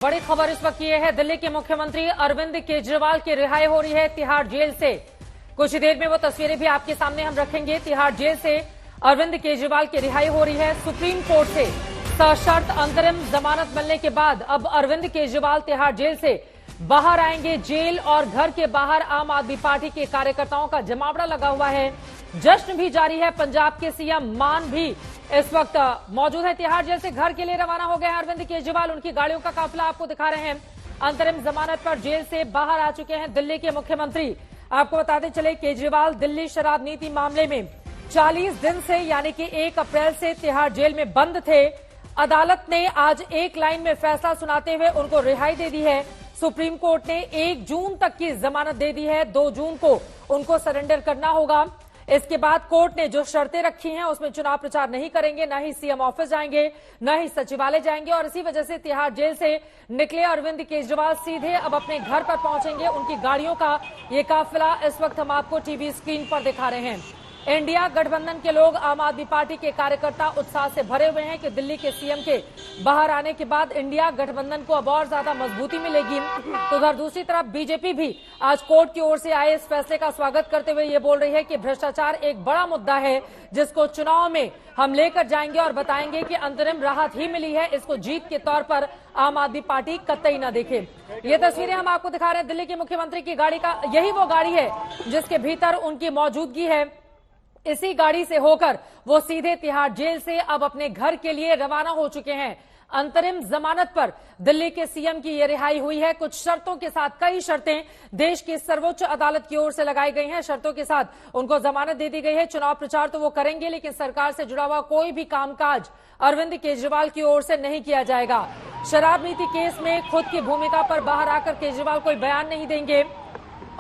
बड़ी खबर इस वक्त ये है, दिल्ली के मुख्यमंत्री अरविंद केजरीवाल की रिहाई हो रही है तिहाड़ जेल से। कुछ देर में वो तस्वीरें भी आपके सामने हम रखेंगे। तिहाड़ जेल से अरविंद केजरीवाल की रिहाई हो रही है। सुप्रीम कोर्ट से सशर्त अंतरिम जमानत मिलने के बाद अब अरविंद केजरीवाल तिहाड़ जेल से बाहर आएंगे। जेल और घर के बाहर आम आदमी पार्टी के कार्यकर्ताओं का जमावड़ा लगा हुआ है। जश्न भी जारी है। पंजाब के सीएम मान भी इस वक्त मौजूद है। तिहाड़ जेल से घर के लिए रवाना हो गए हैं अरविंद केजरीवाल। उनकी गाड़ियों का काफिला आपको दिखा रहे हैं। अंतरिम जमानत पर जेल से बाहर आ चुके हैं दिल्ली के मुख्यमंत्री। आपको बताते चले, केजरीवाल दिल्ली शराब नीति मामले में 40 दिन से यानी कि 1 अप्रैल से तिहाड़ जेल में बंद थे। अदालत ने आज एक लाइन में फैसला सुनाते हुए उनको रिहाई दे दी है। सुप्रीम कोर्ट ने 1 जून तक की जमानत दे दी है। 2 जून को उनको सरेंडर करना होगा। इसके बाद कोर्ट ने जो शर्तें रखी हैं उसमें चुनाव प्रचार नहीं करेंगे, न ही सीएम ऑफिस जाएंगे, न ही सचिवालय जाएंगे। और इसी वजह से तिहाड़ जेल से निकले अरविंद केजरीवाल सीधे अब अपने घर पर पहुंचेंगे। उनकी गाड़ियों का ये काफिला इस वक्त हम आपको टीवी स्क्रीन पर दिखा रहे हैं। इंडिया गठबंधन के लोग, आम आदमी पार्टी के कार्यकर्ता उत्साह से भरे हुए हैं कि दिल्ली के सीएम के बाहर आने के बाद इंडिया गठबंधन को अब और ज्यादा मजबूती मिलेगी। तो उधर दूसरी तरफ बीजेपी भी आज कोर्ट की ओर से आए इस फैसले का स्वागत करते हुए ये बोल रही है कि भ्रष्टाचार एक बड़ा मुद्दा है जिसको चुनाव में हम लेकर जाएंगे और बताएंगे कि अंतरिम राहत ही मिली है। इसको जीत के तौर पर आम आदमी पार्टी कतई न देखे। ये तस्वीरें हम आपको दिखा रहे हैं दिल्ली के मुख्यमंत्री की गाड़ी का। यही वो गाड़ी है जिसके भीतर उनकी मौजूदगी है। इसी गाड़ी से होकर वो सीधे तिहाड़ जेल से अब अपने घर के लिए रवाना हो चुके हैं। अंतरिम जमानत पर दिल्ली के सीएम की ये रिहाई हुई है, कुछ शर्तों के साथ। कई शर्तें देश की सर्वोच्च अदालत की ओर से लगाई गई हैं। शर्तों के साथ उनको जमानत दे दी गई है। चुनाव प्रचार तो वो करेंगे, लेकिन सरकार से जुड़ा हुआ कोई भी कामकाज अरविंद केजरीवाल की ओर से नहीं किया जाएगा। शराब नीति केस में खुद की भूमिका पर बाहर आकर केजरीवाल कोई बयान नहीं देंगे।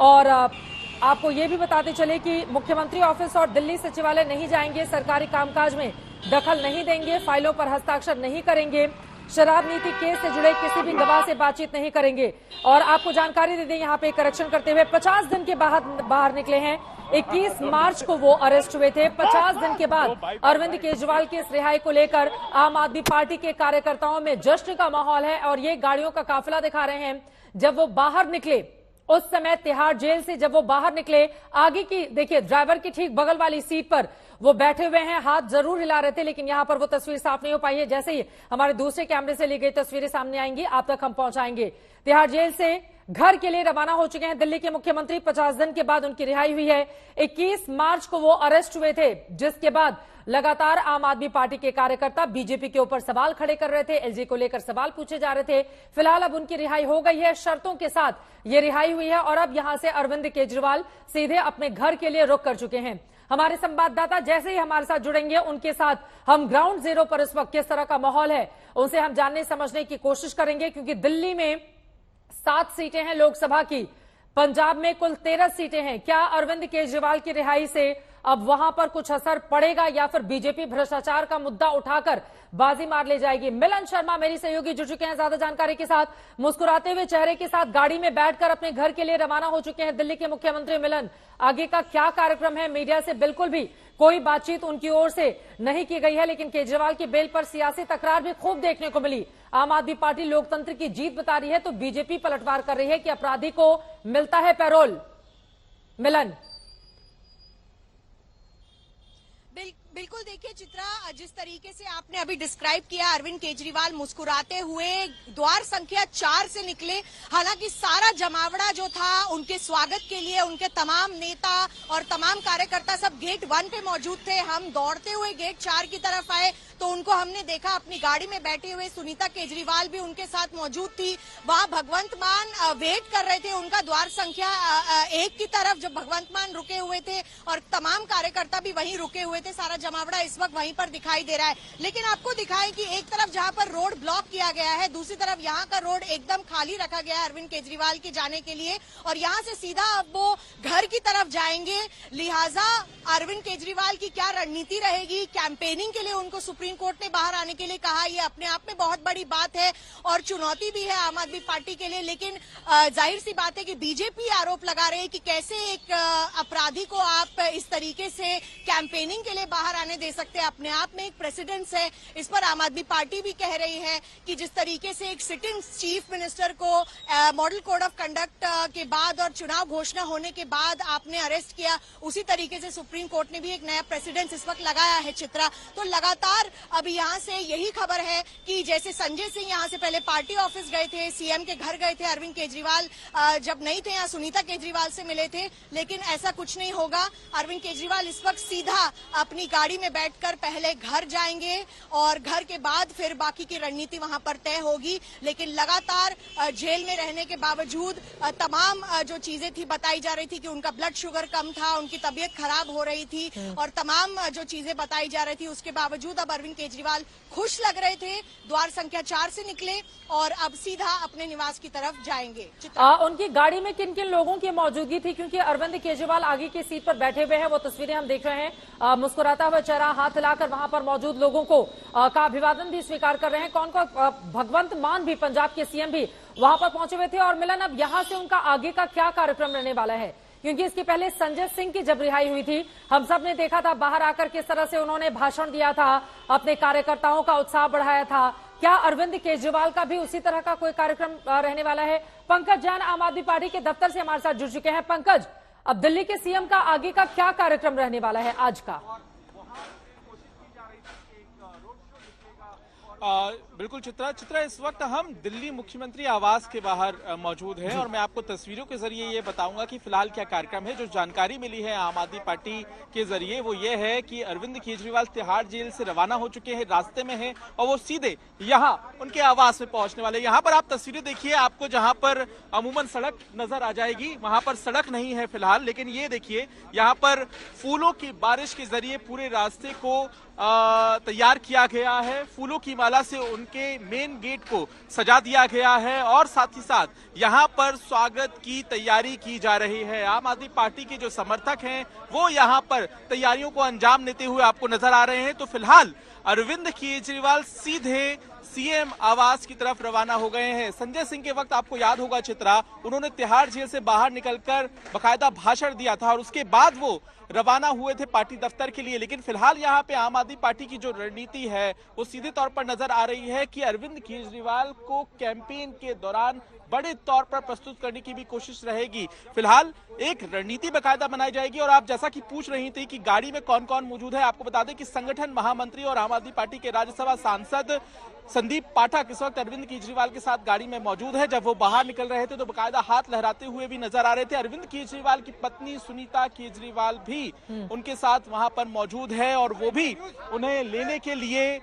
और आपको ये भी बताते चले कि मुख्यमंत्री ऑफिस और दिल्ली सचिवालय नहीं जाएंगे। सरकारी कामकाज में दखल नहीं देंगे। फाइलों पर हस्ताक्षर नहीं करेंगे। शराब नीति केस से जुड़े किसी भी गवाह से बातचीत नहीं करेंगे। और आपको जानकारी दे दें, यहाँ पे करेक्शन करते हुए 50 दिन के बाद बाहर निकले हैं। 21 मार्च को वो अरेस्ट हुए थे। 50 दिन के बाद अरविंद केजरीवाल की इस रिहाई को लेकर आम आदमी पार्टी के कार्यकर्ताओं में जश्न का माहौल है। और ये गाड़ियों का काफिला दिखा रहे हैं। जब वो बाहर निकले उस समय तिहाड़ जेल से जब वो बाहर निकले, आगे की देखिए ड्राइवर की ठीक बगल वाली सीट पर वो बैठे हुए हैं। हाथ जरूर हिला रहे थे, लेकिन यहां पर वो तस्वीर साफ नहीं हो पाई है। जैसे ही हमारे दूसरे कैमरे से ली गई तस्वीरें सामने आएंगी, आप तक हम पहुंचाएंगे। तिहाड़ जेल से घर के लिए रवाना हो चुके हैं दिल्ली के मुख्यमंत्री। 50 दिन के बाद उनकी रिहाई हुई है। 21 मार्च को वो अरेस्ट हुए थे, जिसके बाद लगातार आम आदमी पार्टी के कार्यकर्ता बीजेपी के ऊपर सवाल खड़े कर रहे थे। एलजी को लेकर सवाल पूछे जा रहे थे। फिलहाल अब उनकी रिहाई हो गई है। शर्तों के साथ ये रिहाई हुई है और अब यहां से अरविंद केजरीवाल सीधे अपने घर के लिए रुक कर चुके हैं। हमारे संवाददाता जैसे ही हमारे साथ जुड़ेंगे, उनके साथ हम ग्राउंड जीरो पर इस वक्त किस तरह का माहौल है उनसे हम जानने समझने की कोशिश करेंगे। क्योंकि दिल्ली में 7 सीटें हैं लोकसभा की, पंजाब में कुल 13 सीटें हैं। क्या अरविंद केजरीवाल की रिहाई से अब वहां पर कुछ असर पड़ेगा या फिर बीजेपी भ्रष्टाचार का मुद्दा उठाकर बाजी मार ले जाएगी? मिलन शर्मा मेरी सहयोगी जुड़ चुके हैं ज्यादा जानकारी के साथ। मुस्कुराते हुए चेहरे के साथ गाड़ी में बैठकर अपने घर के लिए रवाना हो चुके हैं दिल्ली के मुख्यमंत्री। मिलन, आगे का क्या कार्यक्रम है? मीडिया से बिल्कुल भी कोई बातचीत उनकी ओर से नहीं की गई है, लेकिन केजरीवाल की बेल पर सियासी तकरार भी खूब देखने को मिली। आम आदमी पार्टी लोकतंत्र की जीत बता रही है, तो बीजेपी पलटवार कर रही है कि अपराधी को मिलता है पैरोल। मिलन, बिल्कुल देखिए चित्रा, जिस तरीके से आपने अभी डिस्क्राइब किया, अरविंद केजरीवाल मुस्कुराते हुए द्वार संख्या 4 से निकले। हालांकि सारा जमावड़ा जो था उनके स्वागत के लिए, उनके तमाम नेता और तमाम कार्यकर्ता सब गेट 1 पे मौजूद थे। हम दौड़ते हुए गेट 4 की तरफ आए तो उनको हमने देखा अपनी गाड़ी में बैठे हुए। सुनीता केजरीवाल भी उनके साथ मौजूद थी। वहां भगवंत मान वेट कर रहे थे उनका द्वार संख्या 1 की तरफ, जब भगवंत मान रुके हुए थे और तमाम कार्यकर्ता भी वहीं रुके हुए थे। सारा जमावड़ा इस वक्त वहीं पर दिखाई दे रहा है। लेकिन आपको दिखाएं कि एक तरफ जहां पर रोड ब्लॉक किया गया है, दूसरी तरफ यहां का रोड एकदम खाली रखा गया है अरविंद केजरीवाल के जाने के लिए। और यहां से सीधा अब वो घर की तरफ जाएंगे। लिहाजा अरविंद केजरीवाल की क्या रणनीति रहेगी, कैंपेनिंग के लिए उनको सुप्रीम सुप्रीम कोर्ट ने बाहर आने के लिए कहा, ये अपने आप में बहुत बड़ी बात है और चुनौती भी है आम आदमी पार्टी के लिए। लेकिन जाहिर सी बात है कि बीजेपी आरोप लगा रहे हैं कि कैसे एक अपराधी को आप इस तरीके से कैंपेनिंग के लिए बाहर आने दे सकते हैं। अपने आप में एक प्रेसिडेंस है। इस पर आम आदमी पार्टी भी कह रही है कि जिस तरीके से एक सिटिंग चीफ मिनिस्टर को मॉडल कोड ऑफ कंडक्ट के बाद और चुनाव घोषणा होने के बाद आपने अरेस्ट किया, उसी तरीके से सुप्रीम कोर्ट ने भी एक नया प्रेसिडेंस इस वक्त लगाया है चित्रा। तो लगातार अभी यहाँ से यही खबर है कि जैसे संजय सिंह यहाँ से पहले पार्टी ऑफिस गए थे, सीएम के घर गए थे, अरविंद केजरीवाल जब नहीं थे यहाँ सुनीता केजरीवाल से मिले थे, लेकिन ऐसा कुछ नहीं होगा। अरविंद केजरीवाल इस वक्त सीधा अपनी गाड़ी में बैठकर पहले घर जाएंगे और घर के बाद फिर बाकी की रणनीति वहां पर तय होगी। लेकिन लगातार जेल में रहने के बावजूद तमाम जो चीजें थी बताई जा रही थी कि उनका ब्लड शुगर कम था, उनकी तबीयत खराब हो रही थी और तमाम जो चीजें बताई जा रही थी, उसके बावजूद अब अरविंद केजरीवाल खुश लग रहे थे। द्वार संख्या 4 से निकले और अब सीधा अपने निवास की तरफ जाएंगे। उनकी गाड़ी में किन किन लोगों की मौजूदगी थी, क्योंकि अरविंद केजरीवाल आगे की सीट पर बैठे हुए हैं, वो तस्वीरें हम देख रहे हैं। मुस्कुराता हुआ चेहरा, हाथ हिलाकर वहां पर मौजूद लोगों को का अभिवादन भी स्वीकार कर रहे हैं। कौन कौन, भगवंत मान भी, पंजाब के सीएम भी वहां पर पहुंचे हुए थे। और मिलन, अब यहां से उनका आगे का क्या कार्यक्रम रहने वाला है, क्योंकि इसके पहले संजय सिंह की जब रिहाई हुई थी, हम सब ने देखा था बाहर आकर किस तरह से उन्होंने भाषण दिया था, अपने कार्यकर्ताओं का उत्साह बढ़ाया था। क्या अरविंद केजरीवाल का भी उसी तरह का कोई कार्यक्रम रहने वाला है? पंकज जैन आम आदमी पार्टी के दफ्तर से हमारे साथ जुड़ चुके हैं। पंकज, अब दिल्ली के सीएम का आगे का क्या कार्यक्रम रहने वाला है आज का? बिल्कुल चित्रा, इस वक्त हम दिल्ली मुख्यमंत्री आवास के बाहर मौजूद हैं और मैं आपको तस्वीरों के जरिए ये बताऊंगा कि फिलहाल क्या कार्यक्रम है। जो जानकारी मिली है आम आदमी पार्टी के जरिए वो ये है कि अरविंद केजरीवाल तिहाड़ जेल से रवाना हो चुके हैं, रास्ते में हैं और वो सीधे यहाँ उनके आवास में पहुंचने वाले। यहाँ पर आप तस्वीरें देखिए, आपको जहाँ पर अमूमन सड़क नजर आ जाएगी वहां पर सड़क नहीं है फिलहाल, लेकिन ये देखिए यहाँ पर फूलों की बारिश के जरिए पूरे रास्ते को तैयार किया गया है। फूलों की माला से उनके मेन गेट को सजा दिया गया है और साथ ही साथ यहाँ पर स्वागत की तैयारी की जा रही है। आम आदमी पार्टी के जो समर्थक हैं वो यहाँ पर तैयारियों को अंजाम देते हुए आपको नजर आ रहे हैं। तो फिलहाल अरविंद केजरीवाल सीधे सीएम आवास की तरफ रवाना हो गए हैं। संजय सिंह के वक्त आपको याद होगा चित्रा, उन्होंने तिहाड़ जेल से बाहर निकलकर बकायदा भाषण दिया था और उसके बाद वो रवाना हुए थे पार्टी दफ्तर के लिए। लेकिन फिलहाल यहाँ पे आम आदमी पार्टी की जो रणनीति है वो सीधे तौर पर नजर आ रही है कि अरविंद केजरीवाल को कैंपेन के दौरान बड़े तौर पर प्रस्तुत करने की भी कोशिश रहेगी। फिलहाल एक रणनीति बकायदा बनाई जाएगी। और आप जैसा कि पूछ रही थी कि गाड़ी में कौन कौन मौजूद है, आपको बता दें कि संगठन महामंत्री और आम आदमी पार्टी के राज्यसभा सांसद संदीप पाठक इस वक्त अरविंद केजरीवाल के साथ गाड़ी में मौजूद है। जब वो बाहर निकल रहे थे तो बकायदा हाथ लहराते हुए भी नजर आ रहे थे। अरविंद केजरीवाल की पत्नी सुनीता केजरीवाल भी उनके साथ वहां पर मौजूद है और वो भी उन्हें लेने के लिए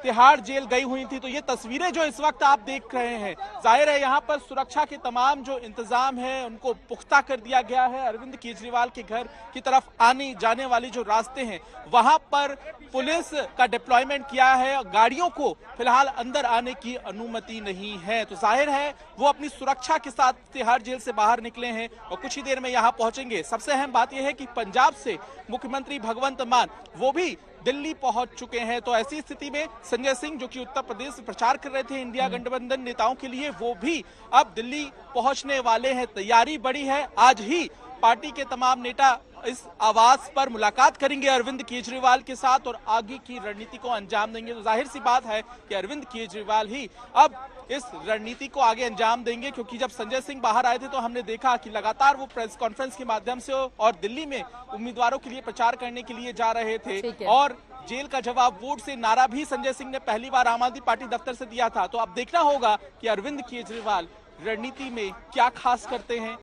तिहाड़ जेल गई हुई थी। तो ये तस्वीरें जो इस वक्त आप देख रहे हैं, जाहिर है यहाँ पर सुरक्षा के तमाम जो इंतजाम है उनको पुख्ता कर दिया गया है। अरविंद केजरीवाल के घर की तरफ आने जाने वाली जो रास्ते हैं वहां पर पुलिस का डिप्लॉयमेंट किया है। गाड़ियों को फिलहाल अंदर आने की अनुमति नहीं है। तो जाहिर है वो अपनी सुरक्षा के साथ तिहाड़ जेल से बाहर निकले हैं और कुछ ही देर में यहाँ पहुंचेंगे। सबसे अहम बात यह है कि पंजाब से मुख्यमंत्री भगवंत मान वो भी दिल्ली पहुंच चुके हैं। तो ऐसी स्थिति में संजय सिंह जो कि उत्तर प्रदेश में प्रचार कर रहे थे इंडिया गठबंधन नेताओं के लिए, वो भी अब दिल्ली पहुंचने वाले हैं। तैयारी बड़ी है। आज ही पार्टी के तमाम नेता इस आवास पर मुलाकात करेंगे अरविंद केजरीवाल के साथ और आगे की रणनीति को अंजाम देंगे। तो जाहिर सी बात है कि अरविंद केजरीवाल ही अब इस रणनीति को आगे अंजाम देंगे, क्योंकि जब संजय सिंह बाहर आए थे तो हमने देखा कि लगातार वो प्रेस कॉन्फ्रेंस के माध्यम से और दिल्ली में उम्मीदवारों के लिए प्रचार करने के लिए जा रहे थे और जेल का जवाब वोट से नारा भी संजय सिंह ने पहली बार आम आदमी पार्टी दफ्तर से दिया था। तो अब देखना होगा कि अरविंद केजरीवाल रणनीति में क्या खास करते हैं।